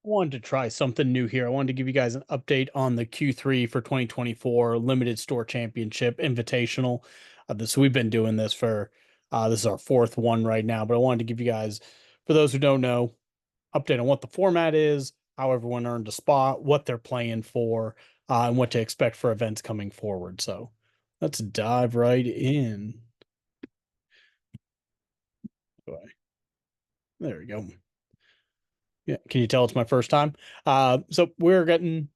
wanted to try something new here. I wanted to give you guys an update on the Q3 for 2024 Limited Store Championship Invitational. So we've been doing this for this is our fourth one right now, but I wanted to give you guys, for those who don't know, update on what the format is, how everyone earned a spot, what they're playing for, and what to expect for events coming forward. So let's dive right in. There we go. Yeah, can you tell it's my first time? So what we're going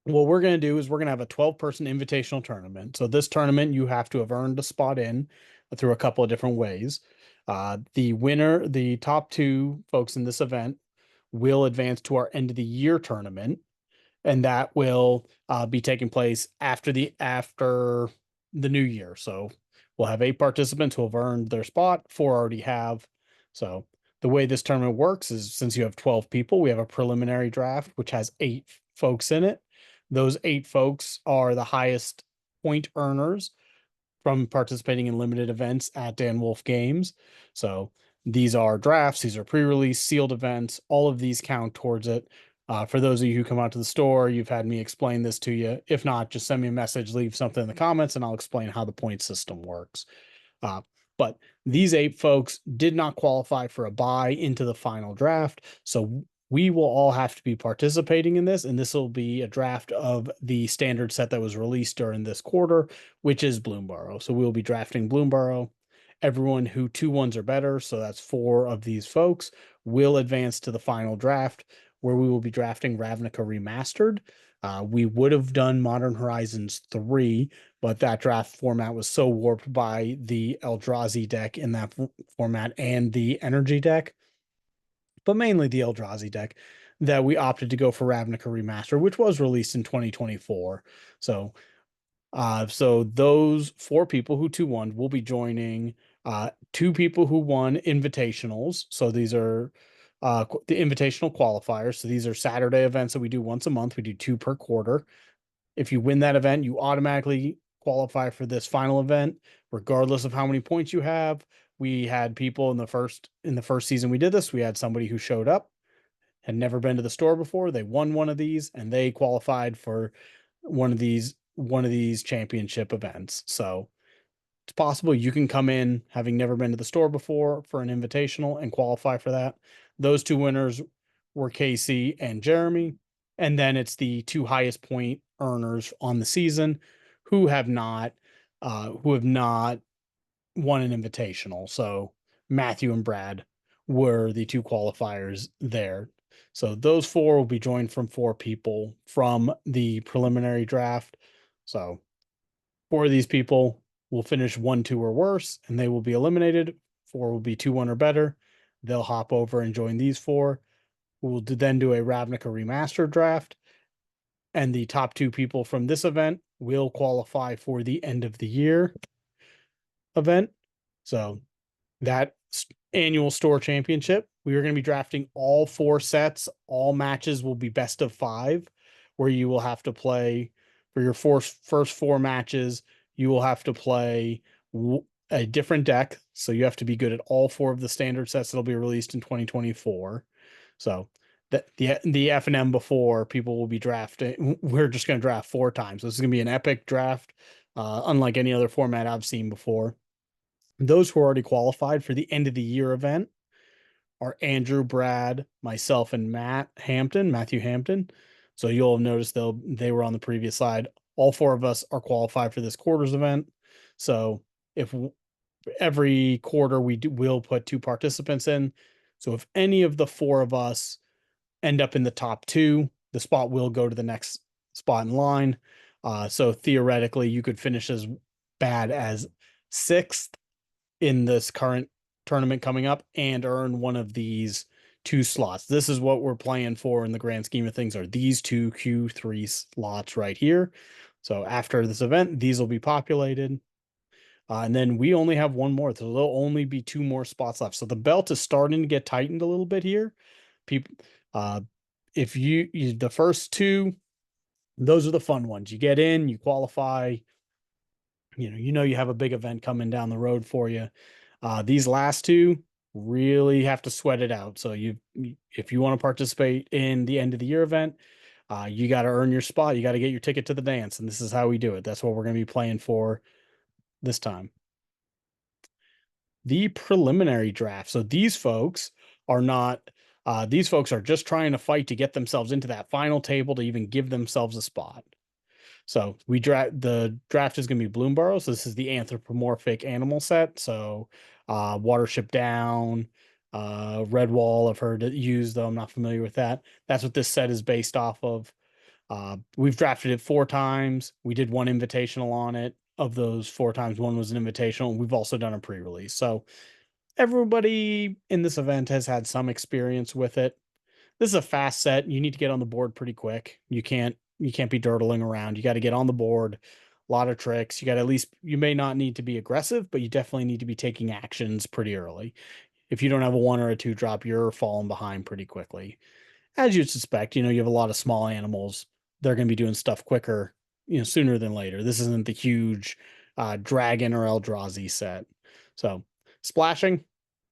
to do is we're going to have a 12-person invitational tournament. So this tournament, you have to have earned a spot in through a couple of different ways. The winner, the top two folks in this event will advance to our end of the year tournament, and that will be taking place after the new year. So we'll have 8 participants who have earned their spot. 4 already have. So the way this tournament works is, since you have 12 people, we have a preliminary draft which has 8 folks in it. Those 8 folks are the highest point earners from participating in limited events at Wulf Games. So these are drafts, these are pre-release sealed events. All of these count towards it. For those of you who come out to the store, you've had me explain this to you. If not, just send me a message, leave something in the comments, and I'll explain how the point system works. But these 8 folks did not qualify for a bye into the final draft. So we will all have to be participating in this, and this will be a draft of the standard set that was released during this quarter, which is Bloomborough. So we'll be drafting Bloomborough. Everyone who 2-1s or better, so that's 4 of these folks, will advance to the final draft, where we will be drafting Ravnica Remastered. We would have done Modern Horizons 3, but that draft format was so warped by the Eldrazi deck in that format and the Energy deck, but mainly the Eldrazi deck, that we opted to go for Ravnica Remaster, which was released in 2024. So those 4 people who 2-1 will be joining 2 people who won invitationals. So these are the invitational qualifiers. So these are Saturday events that we do once a month. We do 2 per quarter. If you win that event, you automatically qualify for this final event, regardless of how many points you have. We had people in the first season we did this. We had somebody who showed up, had never been to the store before. They won one of these, and they qualified for one of these championship events. So it's possible you can come in having never been to the store before for an invitational and qualify for that. Those 2 winners were Casey and Jeremy. And then it's the 2 highest point earners on the season who have not won an invitational. So Matthew and Brad were the 2 qualifiers there. So those 4 will be joined from 4 people from the preliminary draft. So 4 of these people will finish 1, 2, or worse, and they will be eliminated. 4 will be 2-1 or better. They'll hop over and join these 4. We'll then do a Ravnica Remastered draft, and the top 2 people from this event will qualify for the end of the year event. So that annual store championship, we are going to be drafting all 4 sets. All matches will be best of 5, where you will have to play for your first 4 matches. You will have to play a different deck. So you have to be good at all 4 of the standard sets that'll be released in 2024. So the F&M before, people will be drafting. We're just going to draft 4 times. So this is going to be an epic draft, unlike any other format I've seen before. Those who are already qualified for the end of the year event are Andrew, Brad, myself, and Matthew Hampton. So you'll have noticed they were on the previous slide. All 4 of us are qualified for this quarters event. So if every quarter we'll put 2 participants in. So if any of the 4 of us end up in the top 2, the spot will go to the next spot in line. So theoretically, you could finish as bad as 6th in this current tournament coming up and earn one of these 2 slots. This is what we're playing for in the grand scheme of things, are these 2 Q3 slots right here. So after this event, these will be populated. And then we only have 1 more. So there'll only be 2 more spots left. So the belt is starting to get tightened a little bit here. People, if the first 2, those are the fun ones. You get in, you qualify, you have a big event coming down the road for you. These last 2, really have to sweat it out. So if you want to participate in the end of the year event, you got to earn your spot. You got to get your ticket to the dance, and this is how we do it. That's what we're going to be playing for this time. The preliminary draft. So are not. These folks are just trying to fight to get themselves into that final table to even give themselves a spot. So the draft is going to be Bloomborough. So this is the anthropomorphic animal set. So Watership Down, Redwall. I've heard it used, though I'm not familiar with that. That's what this set is based off of. We've drafted it 4 times. We did one invitational on it. Of those 4 times, one was an invitational. We've also done a pre-release. So everybody in this event has had some experience with it. This is a fast set. You need to get on the board pretty quick. You can't be durdling around. You got to get on the board. A lot of tricks. You got to at least you may not need to be aggressive, but you definitely need to be taking actions pretty early. If you don't have a 1 or a 2 drop, you're falling behind pretty quickly. As you'd suspect, you have a lot of small animals. They're going to be doing stuff quicker, sooner than later. This isn't the huge dragon or Eldrazi set. So splashing,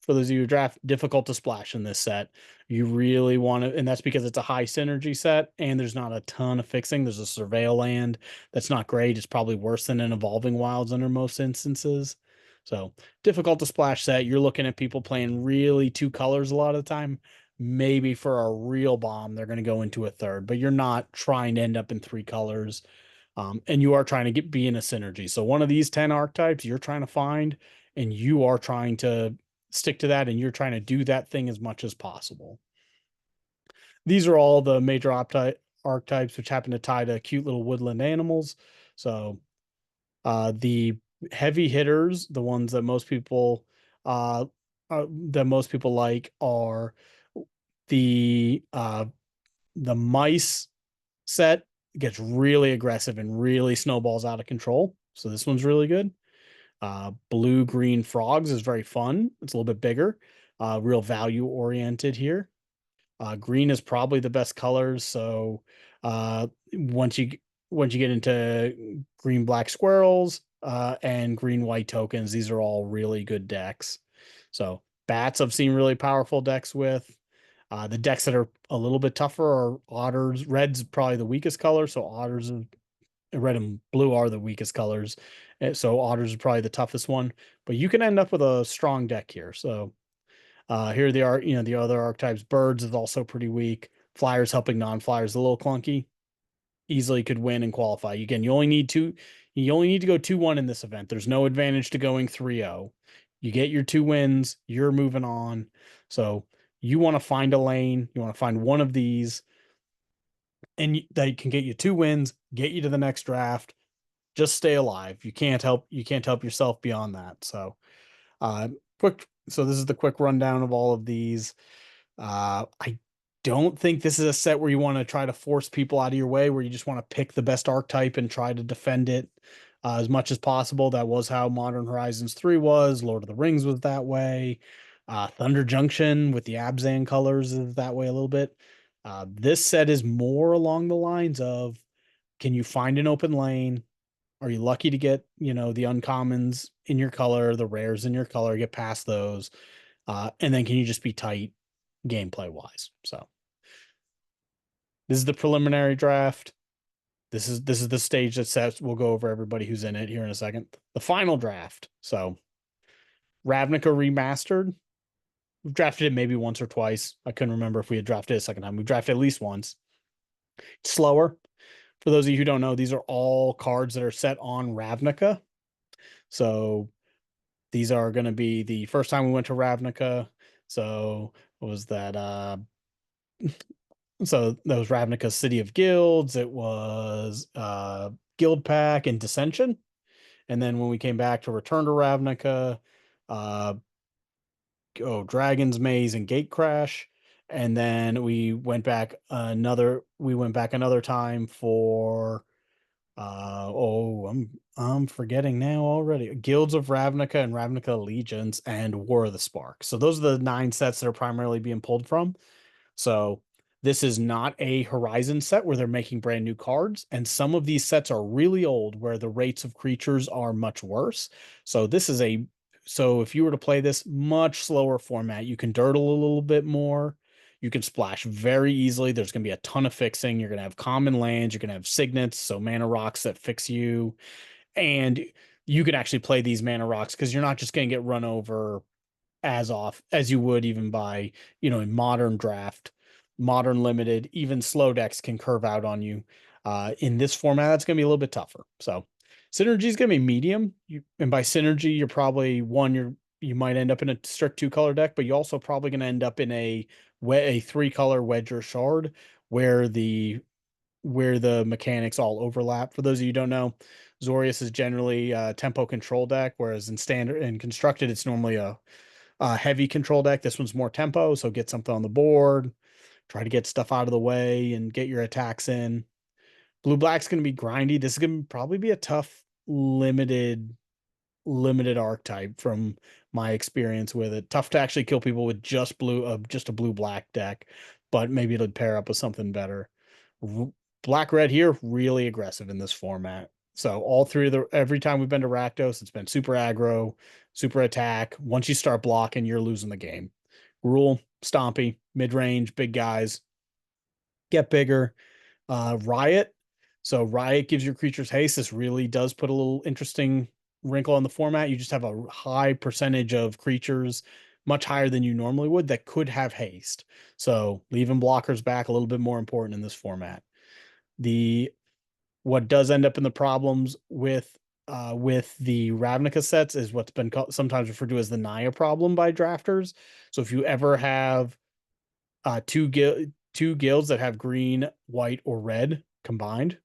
for those of you who draft, difficult to splash in this set. You really want to, and that's because it's a high synergy set and there's not a ton of fixing. There's a surveil land that's not great. It's probably worse than an evolving wilds under most instances. So difficult to splash set. You're looking at people playing really 2 colors a lot of the time. Maybe for a real bomb, they're going to go into a third, but you're not trying to end up in 3 colors. And you are trying to be in a synergy. So one of these 10 archetypes you're trying to find, and you are trying to stick to that, and you're trying to do that thing as much as possible. These are all the major archetypes, which happen to tie to cute little woodland animals. So the heavy hitters, the ones that most people like, are the mice set. Gets really aggressive and really snowballs out of control. So this one's really good. Blue green frogs is very fun. It's a little bit bigger, real value oriented here. Green is probably the best colors. So once you get into green black squirrels and green white tokens, these are all really good decks. So bats I've seen really powerful decks with. The decks that are a little bit tougher are otters. Red's probably the weakest color, so otters and red and blue are the weakest colors. So otters are probably the toughest one, but you can end up with a strong deck here. So here they are, the other archetypes. Birds is also pretty weak. Flyers helping non-flyers a little clunky. Easily could win and qualify. Again, you only need to go 2-1 in this event. There's no advantage to going 3-0. You get your 2 wins, you're moving on. So you want to find a lane, you want to find one of these, and that can get you 2 wins, get you to the next draft. Just stay alive. You can't help yourself beyond that. So so this is the quick rundown of all of these. I don't think this is a set where you want to try to force people out of your way, where you just want to pick the best archetype and try to defend it as much as possible. That was how Modern Horizons 3 was. Lord of the Rings was that way. Thunder Junction with the Abzan colors is that way a little bit. This set is more along the lines of, can you find an open lane? Are you lucky to get, the uncommons in your color, the rares in your color, get past those? And then can you just be tight gameplay wise? So this is the preliminary draft. This is the stage that sets. We'll go over everybody who's in it here in a second. The final draft. So Ravnica Remastered. We've drafted it maybe once or twice. I couldn't remember if we had drafted it a second time. We drafted at least once. It's slower. For those of you who don't know, these are all cards that are set on Ravnica. So these are going to be the first time we went to Ravnica. So what was that? So that was Ravnica's City of Guilds. It was Guild Pack and Dissension. And then when we came back to Return to Ravnica, Dragon's Maze and Gate Crash. And then we went back another time for I'm forgetting now already. Guilds of Ravnica and Ravnica Allegiance and War of the Spark. So those are the 9 sets that are primarily being pulled from. So this is not a Horizon set where they're making brand new cards, and some of these sets are really old where the rates of creatures are much worse. So this is a So if you were to play this much slower format, you can dirtle a little bit more. You can splash very easily. There's going to be a ton of fixing. You're going to have common lands. You're going to have signets, so mana rocks that fix you. And you can actually play these mana rocks because you're not just going to get run over as off as you would even by, in modern draft, modern limited, even slow decks can curve out on you. In this format, that's going to be a little bit tougher. So synergy is going to be medium. And by synergy, you're probably you might end up in a strict 2-color deck, but you're also probably going to end up in a 3-color wedge or shard where the mechanics all overlap. For those of you who don't know, Zorius is generally a tempo control deck, whereas in standard and constructed, it's normally a heavy control deck. This one's more tempo, so get something on the board, try to get stuff out of the way, and get your attacks in. Blue black's going to be grindy. This is going to probably be a tough limited archetype from my experience with it. Tough to actually kill people with just a blue black deck, but maybe it'll pair up with something better. Black red here, really aggressive in this format. So all three of every time we've been to Rakdos, it's been super aggro, super attack. Once you start blocking, you're losing the game. Rule, stompy, mid range, big guys, get bigger. Riot. So Riot gives your creatures haste. This really does put a little interesting wrinkle on the format. You just have a high percentage of creatures, much higher than you normally would, that could have haste. So leaving blockers back a little bit more important in this format. What does end up in the problems with the Ravnica sets is what's been sometimes referred to as the Naya problem by drafters. So if you ever have two guilds that have green, white, or red combined,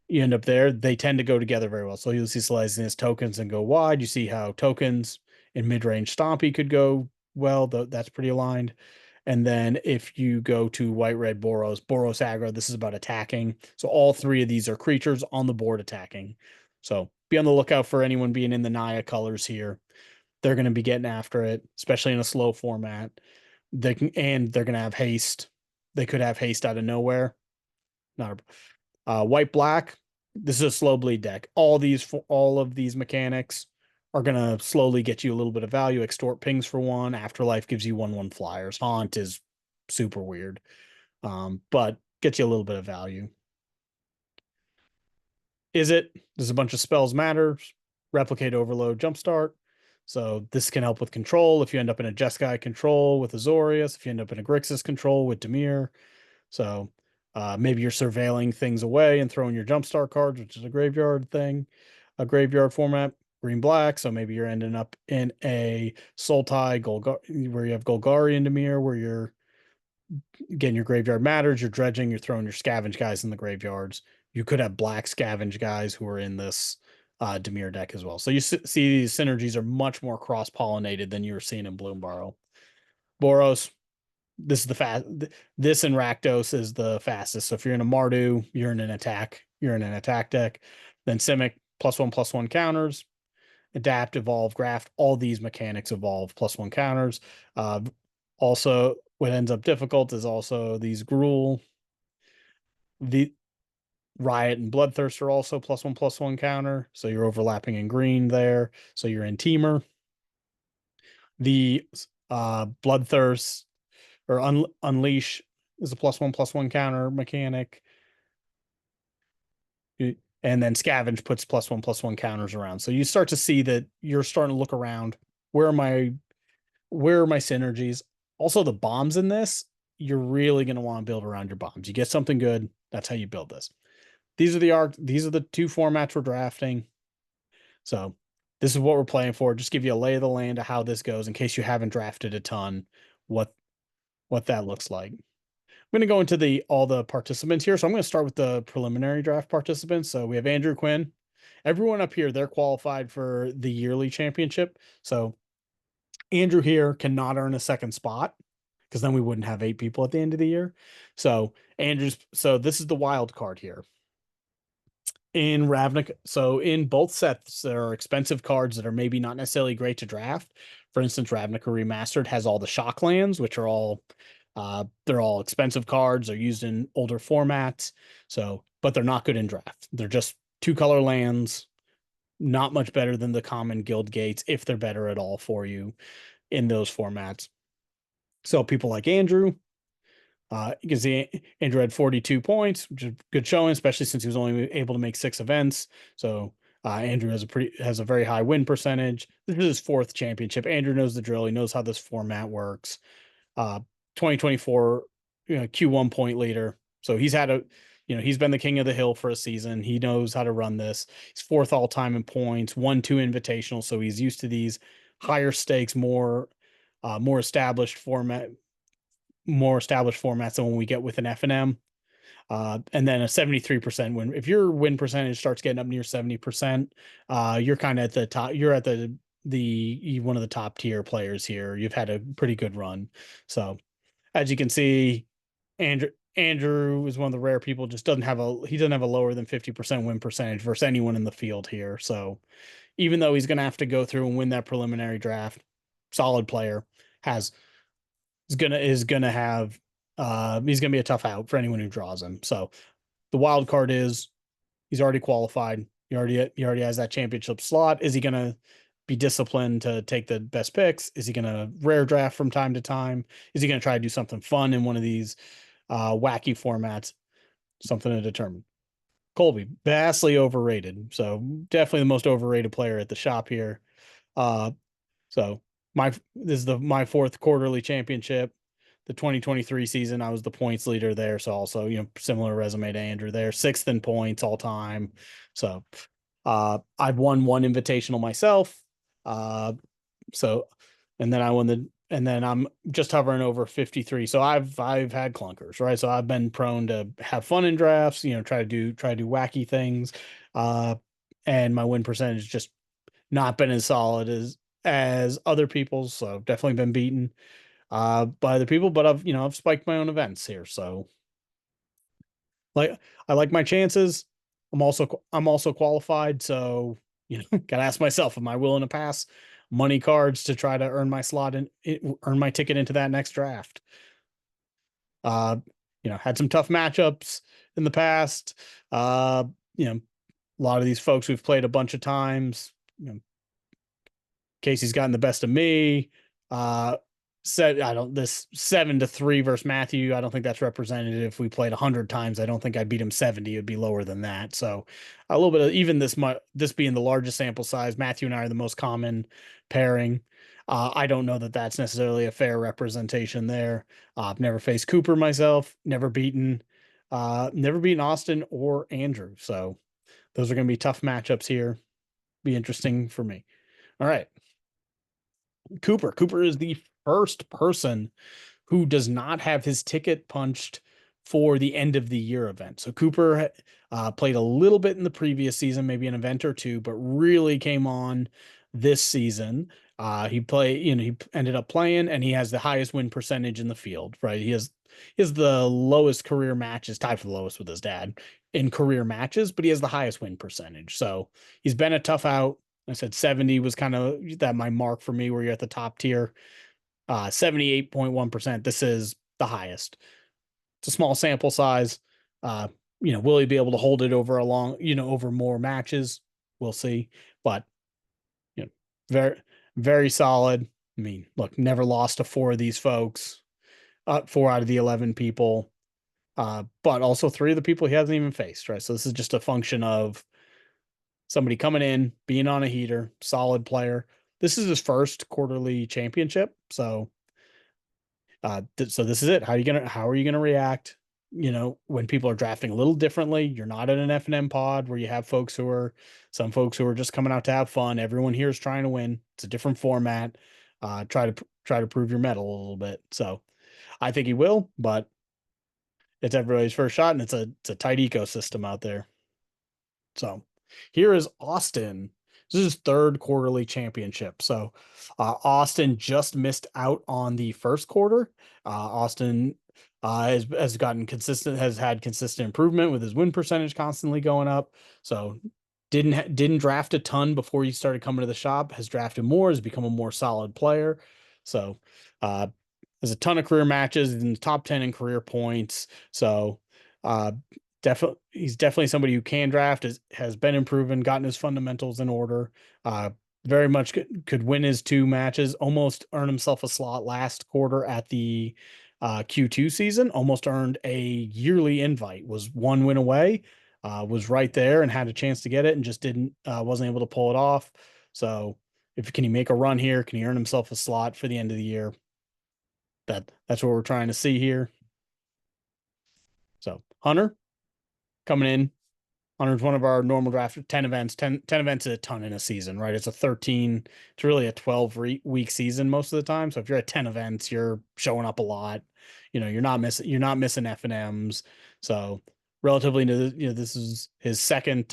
you end up there. They tend to go together very well. So you'll see Selesny's tokens and go wide. You see how tokens in mid-range Stompy could go well. That's pretty aligned. And then if you go to white, red, Boros aggro, this is about attacking. So all three of these are creatures on the board attacking. So be on the lookout for anyone being in the Naya colors here. They're going to be getting after it, especially in a slow format. They're going to have haste. They could have haste out of nowhere. Not white black. This is a slow bleed deck. All of these mechanics are gonna slowly get you a little bit of value. Extort pings for one. Afterlife gives you 1/1 flyers. Haunt is super weird, but gets you a little bit of value. There's a bunch of spells matter. Replicate, overload, jumpstart. So this can help with control. If you end up in a Jeskai control with Azorius, if you end up in a Grixis control with Dimir. So maybe you're surveilling things away and throwing your jumpstart cards, which is a graveyard thing, a graveyard format, green black. So maybe you're ending up in a Sultai where you have Golgari and Dimir, where you're getting your graveyard matters, you're dredging, you're throwing your scavenge guys in the graveyards. You could have black scavenge guys who are in this Dimir deck as well. So you see these synergies are much more cross-pollinated than you were seeing in Bloomburrow. Boros, this is the fast. This and Rakdos is the fastest. So if you're in a Mardu, you're in an attack. You're in an attack deck. Then Simic +1/+1 counters. Adapt, evolve, graft. All these mechanics evolve +1 counters. Also, what ends up difficult is also these Gruul. The Riot and Bloodthirst are also +1/+1 counter. So you're overlapping in green there. So you're in Teamer. The Bloodthirst or Unleash is a +1/+1 counter mechanic. And then Scavenge puts +1/+1 counters around. So you start to see that you're starting to look around. Where are my synergies? Also, the bombs in this, you're really going to want to build around your bombs. You get something good, that's how you build this. These are the two formats we're drafting. So this is what we're playing for. Just give you a lay of the land of how this goes in case you haven't drafted a ton, what that looks like. I'm going to go into all the participants here. So I'm going to start with the preliminary draft participants. So we have Andrew Quinn. Everyone up here, they're qualified for the yearly championship. So Andrew here cannot earn a second spot because then we wouldn't have 8 people at the end of the year. So this is the wild card here. In Ravnica, so in both sets, there are expensive cards that are maybe not necessarily great to draft. For instance, Ravnica Remastered has all the shock lands, which are all they're all expensive cards. They're used in older formats. So, but they're not good in draft. They're just 2-color lands. not much better than the common guild gates if they're better at all for you in those formats. So people like Andrew, you can see Andrew had 42 points, which is good showing, especially since he was only able to make 6 events. So Andrew has a very high win percentage. This is his fourth championship. Andrew knows the drill. He knows how this format works. 2024 Q1 point leader. So he's been the king of the hill for a season. He knows how to run this. He's fourth all time in points, won 2 invitational, so he's used to these higher stakes, more established formats than when we get with an F&M. And then a 73% win. If your win percentage starts getting up near 70%, you're kind of at the top. You're at the one of the top tier players here. You've had a pretty good run. So as you can see, Andrew is one of the rare people just doesn't have a lower than 50% win percentage versus anyone in the field here. So even though he's going to have to go through and win that preliminary draft, solid player has is gonna have he's gonna be a tough out for anyone who draws him. So the wild card is he's already qualified. He already has that championship slot. Is he gonna be disciplined to take the best picks? Is he gonna rare draft from time to time? Is he gonna try to do something fun in one of these wacky formats? Something to determine. Colby, vastly overrated. So definitely the most overrated player at the shop here. Uh, so this is my fourth quarterly championship. The 2023 season, I was the points leader there. So also, similar resume to Andrew there, sixth in points all time. So I've won one invitational myself. Uh, so and then and then I'm just hovering over 53. So I've had clunkers, right? So I've been prone to have fun in drafts, try to do wacky things. Uh, and my win percentage just not been as solid as other people's. So definitely been beaten by other people, but I've spiked my own events here. So like I like my chances. I'm also qualified, so gotta ask myself, am I willing to pass money cards to try to earn my slot and earn my ticket into that next draft? Uh, had some tough matchups in the past. A lot of these folks we've played a bunch of times. Casey's gotten the best of me. Said I don't this 7-3 versus Matthew. I don't think that's representative. If we played 100 times, I don't think I'd beat him 70. It'd be lower than that. So a little bit of even this being the largest sample size, Matthew and I are the most common pairing. I don't know that that's necessarily a fair representation there. I've never faced Cooper myself, never beaten Austin or Andrew. So those are going to be tough matchups here. Be interesting for me. All right. Cooper. Cooper is the first person who does not have his ticket punched for the end of the year event. So Cooper played a little bit in the previous season, maybe an event or two, but really came on this season. He ended up playing, and he has the highest win percentage in the field. Right, he has the lowest career matches, tied for the lowest with his dad in career matches, but he has the highest win percentage. So he's been a tough out. I said 70 was kind of that my mark for me, where you're at the top tier. 78.1%. This is the highest. It's a small sample size. Will he be able to hold it over more matches? We'll see. But very, very solid. I mean, look, never lost to four of these folks. 4 out of the 11 people. But also 3 of the people he hasn't even faced, right? So this is just a function of somebody coming in, being on a heater, solid player. This is his first quarterly championship. So so this is it. How are you gonna react? When people are drafting a little differently, you're not in an F&M pod where you have some folks who are just coming out to have fun. Everyone here is trying to win. It's a different format. Try to prove your mettle a little bit. So I think he will, but it's everybody's first shot, and it's a tight ecosystem out there. So here is Austin. This is his third quarterly championship. So Austin just missed out on the first quarter. Austin has had consistent improvement with his win percentage constantly going up. So didn't draft a ton before he started coming to the shop. Has drafted more. Has become a more solid player. So there's a ton of career matches in the top 10 in career points. So he's definitely somebody who can draft, has been improving, gotten his fundamentals in order. Uh, very much could win his two matches, almost earn himself a slot last quarter at the Q2 season, almost earned a yearly invite, was one win away, was right there and had a chance to get it and just wasn't able to pull it off. So if can he make a run here? Can he earn himself a slot for the end of the year? That's what we're trying to see here. So Hunter coming in. 100 is one of our normal draft 10 events. 10 events is a ton in a season, right? It's really a 12-week season most of the time. So if you're at 10 events, you're showing up a lot. You're not missing F&Ms. So relatively new, this is his second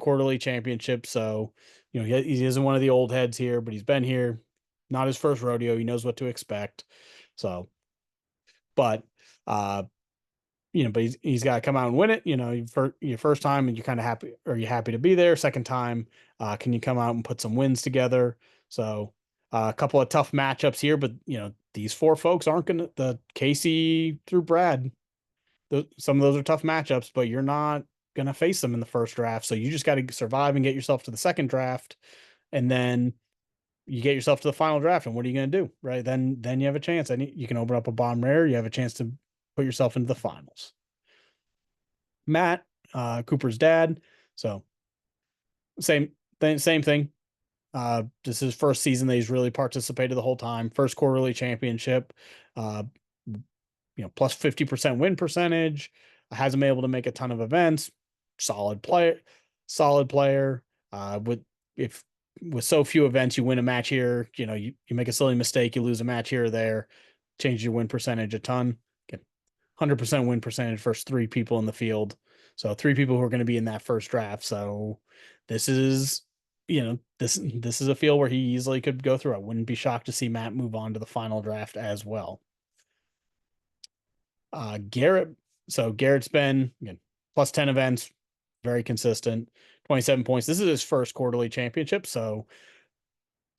quarterly championship. So, he isn't one of the old heads here, but he's been here. Not his first rodeo. He knows what to expect. So, but but he's got to come out and win it. For your first time, and you're kind of happy, or you're happy to be there. Second time, can you come out and put some wins together? So a couple of tough matchups here, but these four folks aren't gonna the Casey through Brad. Some of those are tough matchups, but you're not gonna face them in the first draft. So you just got to survive and get yourself to the second draft, and then you get yourself to the final draft. And what are you going to do? Right then you have a chance. And you can open up a bomb rare. You have a chance to put yourself into the finals. Matt, Cooper's dad. So same thing. This is his first season that he's really participated the whole time. First quarterly championship. Uh, plus 50% win percentage. Hasn't been able to make a ton of events. Solid player. Solid player. If with so few events, you win a match here. You make a silly mistake, you lose a match here or there. Change your win percentage a ton. 100% win percentage first three people in the field. So three people who are going to be in that first draft. So this is, this is a field where he easily could go through. I wouldn't be shocked to see Matt move on to the final draft as well. Garrett. So Garrett's been again plus 10 events, very consistent, 27 points. This is his first quarterly championship. So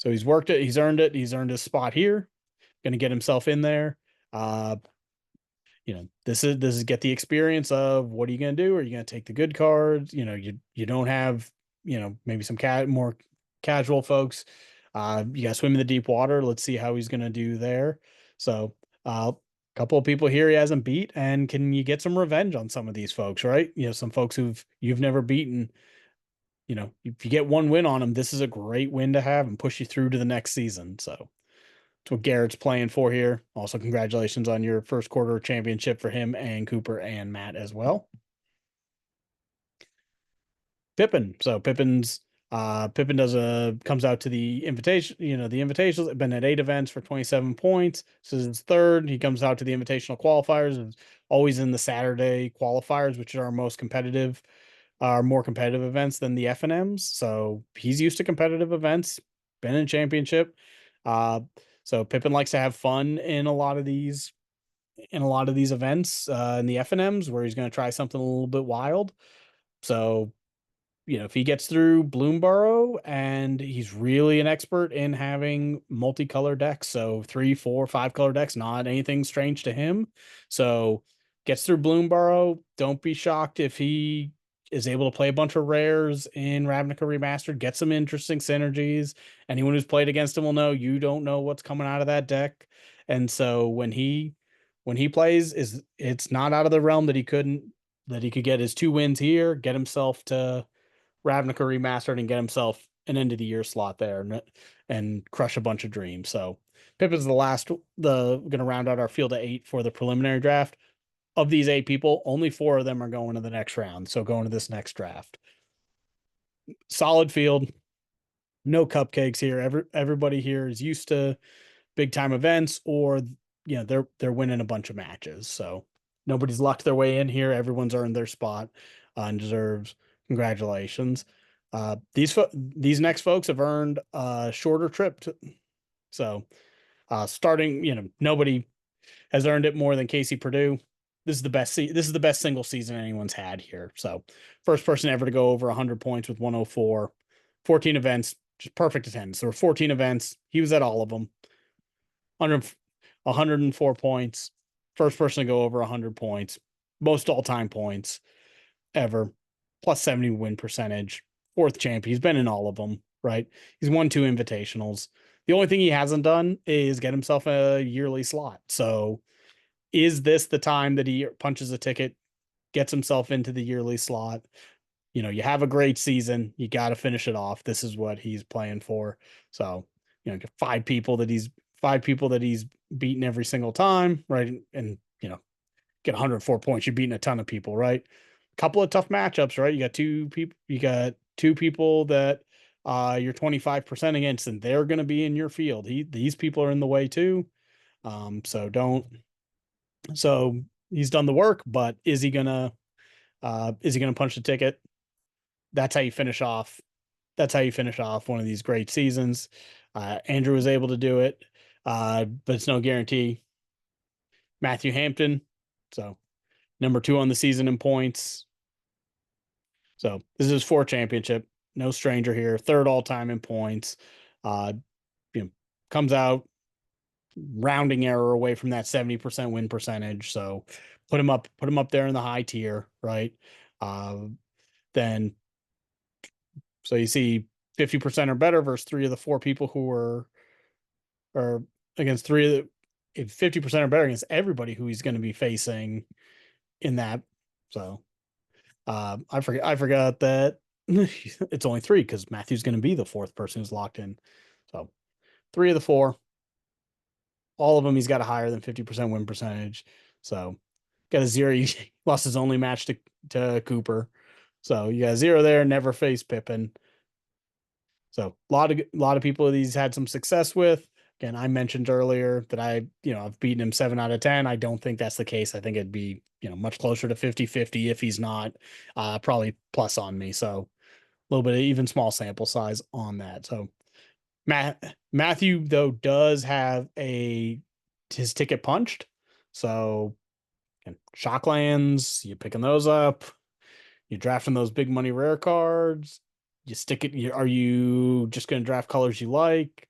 he's worked it, he's earned it, he's earned his spot here. Going to get himself in there. This is get the experience of what are you going to do? Are you going to take the good cards? You don't have, maybe some more casual folks. You got to swim in the deep water. Let's see how he's going to do there. So, a couple of people here he hasn't beat, and can you get some revenge on some of these folks, right? Some folks you've never beaten. If you get one win on them, this is a great win to have and push you through to the next season. So that's what Garrett's playing for here. Also, congratulations on your first quarter championship for him and Cooper and Matt as well. Pippin. So Pippin comes out to the invitation, the invitations. Been at 8 events for 27 points. This is his third. He comes out to the invitational qualifiers, always in the Saturday qualifiers, which are more competitive events than the F&Ms. So he's used to competitive events, been in championship. So Pippin likes to have fun in a lot of these events in the F&Ms where he's going to try something a little bit wild. So if he gets through Bloomborough, and he's really an expert in having multicolor decks, so 3, 4, 5 color decks, not anything strange to him. So gets through Bloomborough. Don't be shocked if he is able to play a bunch of rares in Ravnica Remastered, get some interesting synergies. Anyone who's played against him will know you don't know what's coming out of that deck. And so when he plays, it's not out of the realm that he could get his 2 wins here, get himself to Ravnica Remastered and get himself an end of the year slot there and crush a bunch of dreams. So Pippin's going to round out our field of 8 for the preliminary draft. Of these 8 people, only 4 of them are going to the next round. So going to this next draft. Solid field. No cupcakes here. Everybody here is used to big time events, or they're winning a bunch of matches. So nobody's lucked their way in here. Everyone's earned their spot and deserves congratulations. These next folks have earned a shorter trip starting, nobody has earned it more than Casey Purdue. This is the best single season anyone's had here. So first person ever to go over 100 points with 104, 14 events, just perfect attendance. There were 14 events. He was at all of them. 104 points. First person to go over 100 points. Most all-time points. ever, plus 70 win percentage, fourth champ. He's been in all of them, right? He's won 2 invitationals. The only thing he hasn't done is get himself a yearly slot. So is this the time that he punches a ticket, gets himself into the yearly slot? You have a great season. You got to finish it off. This is what he's playing for. So, five people that he's beaten every single time, right? And get 104 points. You're beating a ton of people, right? A couple of tough matchups, right? You got two people that you're 25% against, and they're going to be in your field. These people are in the way too. So don't. So he's done the work, but is he gonna punch the ticket? That's how you finish off. That's how you finish off one of these great seasons. Andrew was able to do it, but it's no guarantee. Matthew Hampton, so number 2 on the season in points. So this is his 4th championship. No stranger here. 3rd all time in points. Uh, comes out rounding error away from that 70% win percentage. So put him up there in the high tier, right? Then so you see 50% or better versus 3 of the 4 people who are against 3 of the, if 50% or better against everybody who he's going to be facing in that. So I forgot that it's only 3 because Matthew's going to be the 4th person who's locked in. So 3 of the 4, all of them he's got a higher than 50% win percentage. So got a 0. He lost his only match to Cooper. So you got a 0 there. Never faced Pippin. So a lot of people he's had some success with. Again, I mentioned earlier that I've beaten him 7 out of 10. I don't think that's the case. I think it'd be, much closer to 50-50 if he's not, probably plus on me. So a little bit of even small sample size on that. So Matthew though does have his ticket punched. So Shocklands, you picking those up, you're drafting those big money rare cards. You stick it. Are you just going to draft colors you like?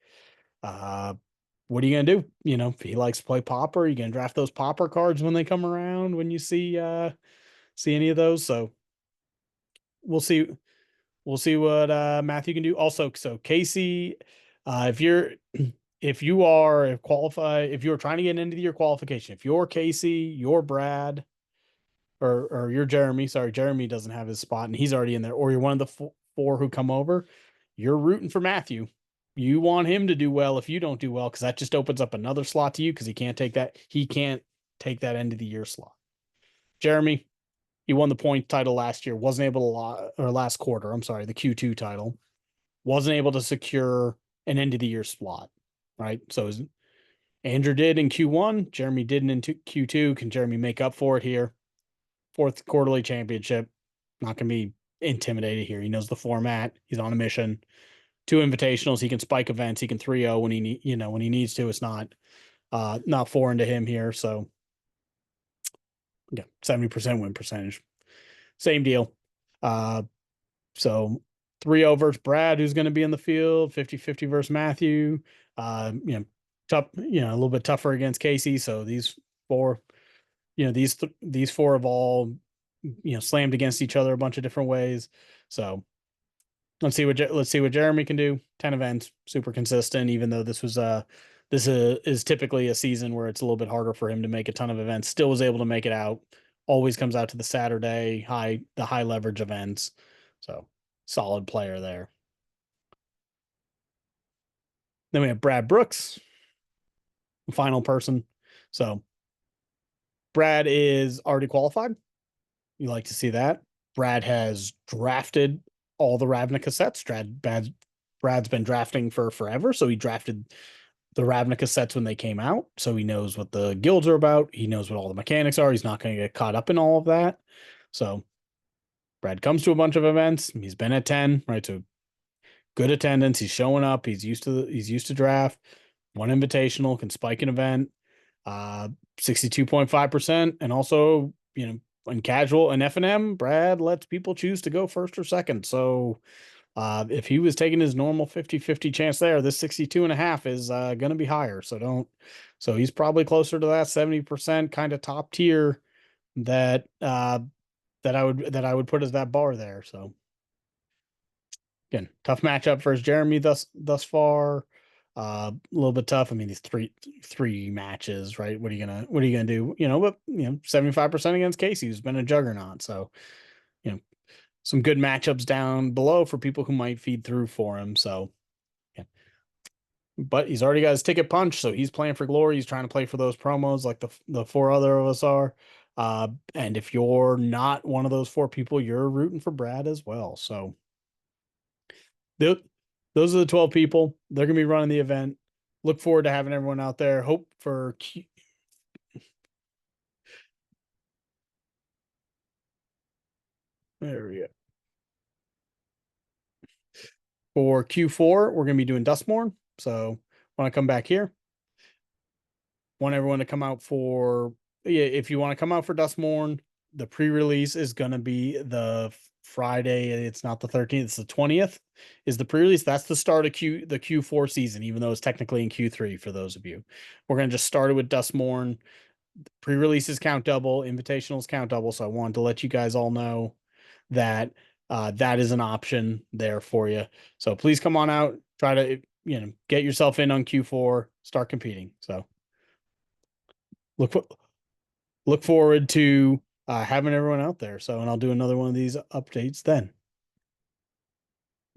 What are you going to do? If he likes to play Pauper, you're going to draft those Pauper cards when they come around, when you see any of those. So we'll see. We'll see what Matthew can do. Also, so Casey, if you are qualified, if you're trying to get into your qualification, if you're Casey, you're Brad, or you're Jeremy. Sorry, Jeremy doesn't have his spot, and he's already in there. Or you're one of the 4 who come over. You're rooting for Matthew. You want him to do well if you don't do well, because that just opens up another slot to you, because he can't take that. He can't take that end of the year slot. Jeremy, he won the point title last year. Wasn't able to, or last quarter. I'm sorry, the Q2 title. Wasn't able to secure an end of the year slot. Right. So Andrew did in Q1. Jeremy didn't in Q2. Can Jeremy make up for it here? 4th quarterly championship. Not going to be intimidated here. He knows the format. He's on a mission. 2 invitationals. He can spike events. He can 3-0 when he needs to. It's not foreign to him here. So yeah, 70% win percentage. Same deal. So 3-0 versus Brad, who's going to be in the field. 50-50 versus Matthew. Tough. A little bit tougher against Casey. So these 4. These 4 have all slammed against each other a bunch of different ways. So let's see what Jeremy can do. 10 events, super consistent. Even though this is typically a season where it's a little bit harder for him to make a ton of events. Still was able to make it out. Always comes out to the Saturday the high leverage events. So solid player there. Then we have Brad Brooks, final person. So Brad is already qualified. You like to see that. Brad has drafted all the Ravnica sets. Brad's been drafting for forever, so he drafted the Ravnica sets when they came out, so he knows what the guilds are about. He knows what all the mechanics are. He's not going to get caught up in all of that. So Brad comes to a bunch of events. He's been at 10, right? So good attendance. He's showing up. He's used to draft. 1 invitational, can spike an event. 62.5%, and also in casual and F&M, Brad lets people choose to go first or second. So if he was taking his normal 50-50 chance there, this 62.5 is going to be higher. So he's probably closer to that 70% kind of top tier that that I would put as that bar there. So again, tough matchup versus Jeremy thus far. A little bit tough. I mean, these three matches, right? What are you gonna do? But 75% against Casey, who's been a juggernaut. So, you know, some good matchups down below for people who might feed through for him. So yeah. But he's already got his ticket punch, so he's playing for glory. He's trying to play for those promos like the four other of us are. And if you're not one of those four people, you're rooting for Brad as well. So th- those are the 12 people. They're gonna be running the event. Look forward to having everyone out there. Hope for there we go. For Q4, we're gonna be doing Dustmorn. So when I come back here, want everyone to come out for yeah, if you want to come out for Dustmorn, the pre-release is going to be the Friday. It's not the 13th, it's the 20th is the pre-release. That's the start of the Q4 season, even though it's technically in Q3 for those of you. We're going to just start it with Dustmorn. Pre-releases count double, invitationals count double. So I wanted to let you guys all know that that is an option there for you. So please come on out, try to get yourself in on Q4, start competing. So look look forward to having everyone out there. So, and I'll do another one of these updates then.